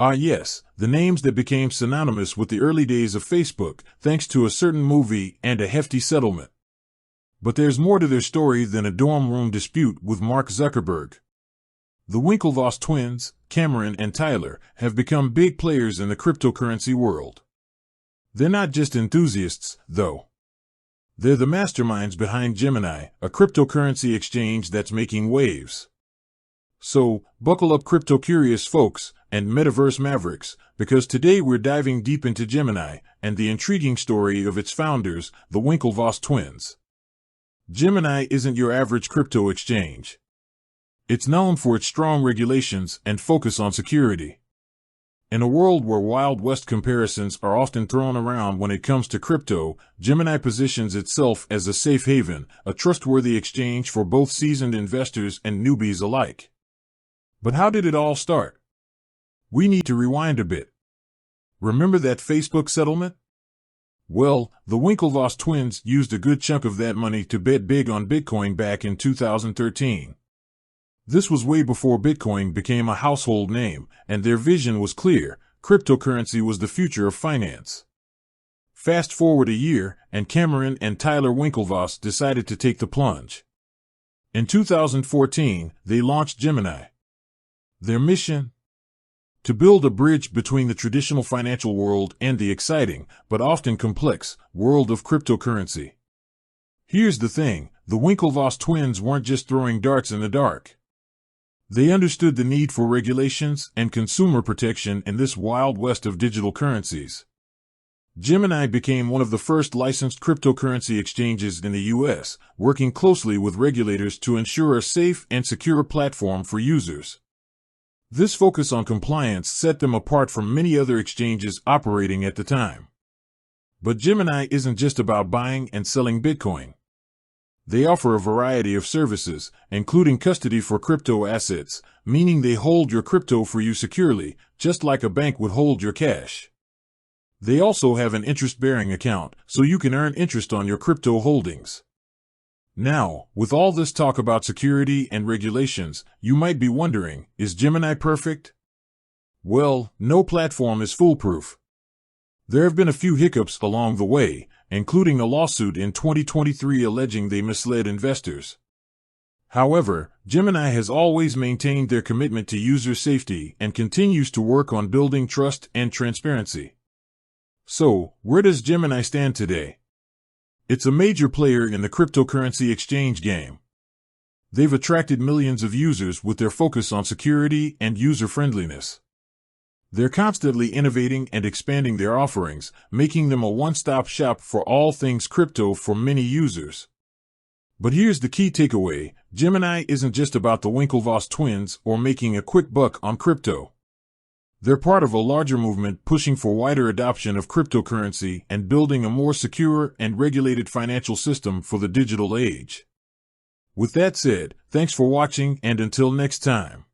Ah yes, the names that became synonymous with the early days of Facebook, thanks to a certain movie and a hefty settlement. But there's more to their story than a dorm room dispute with Mark Zuckerberg. The Winklevoss twins, Cameron and Tyler, have become big players in the cryptocurrency world. They're not just enthusiasts, though. They're the masterminds behind Gemini, a cryptocurrency exchange that's making waves. So, buckle up crypto-curious folks and metaverse mavericks, because today we're diving deep into Gemini and the intriguing story of its founders, the Winklevoss twins. Gemini isn't your average crypto exchange. It's known for its strong regulations and focus on security. In a world where Wild West comparisons are often thrown around when it comes to crypto, Gemini positions itself as a safe haven, a trustworthy exchange for both seasoned investors and newbies alike. But how did it all start? We need to rewind a bit. Remember that Facebook settlement? Well, the Winklevoss twins used a good chunk of that money to bet big on Bitcoin back in 2013. This was way before Bitcoin became a household name, and their vision was clear: cryptocurrency was the future of finance. Fast forward a year, and Cameron and Tyler Winklevoss decided to take the plunge. In 2014, they launched Gemini. Their mission? To build a bridge between the traditional financial world and the exciting, but often complex, world of cryptocurrency. Here's the thing: the Winklevoss twins weren't just throwing darts in the dark. They understood the need for regulations and consumer protection in this wild west of digital currencies. Gemini became one of the first licensed cryptocurrency exchanges in the U.S., working closely with regulators to ensure a safe and secure platform for users. This focus on compliance set them apart from many other exchanges operating at the time. But Gemini isn't just about buying and selling Bitcoin. They offer a variety of services, including custody for crypto assets, meaning they hold your crypto for you securely, just like a bank would hold your cash. They also have an interest-bearing account, so you can earn interest on your crypto holdings. Now, with all this talk about security and regulations, you might be wondering, is Gemini perfect? Well, no platform is foolproof. There have been a few hiccups along the way, including a lawsuit in 2023 alleging they misled investors. However, Gemini has always maintained their commitment to user safety and continues to work on building trust and transparency. So, where does Gemini stand today? It's a major player in the cryptocurrency exchange game. They've attracted millions of users with their focus on security and user-friendliness. They're constantly innovating and expanding their offerings, making them a one-stop shop for all things crypto for many users. But here's the key takeaway: Gemini isn't just about the Winklevoss twins or making a quick buck on crypto. They're part of a larger movement pushing for wider adoption of cryptocurrency and building a more secure and regulated financial system for the digital age. With that said, thanks for watching, and until next time.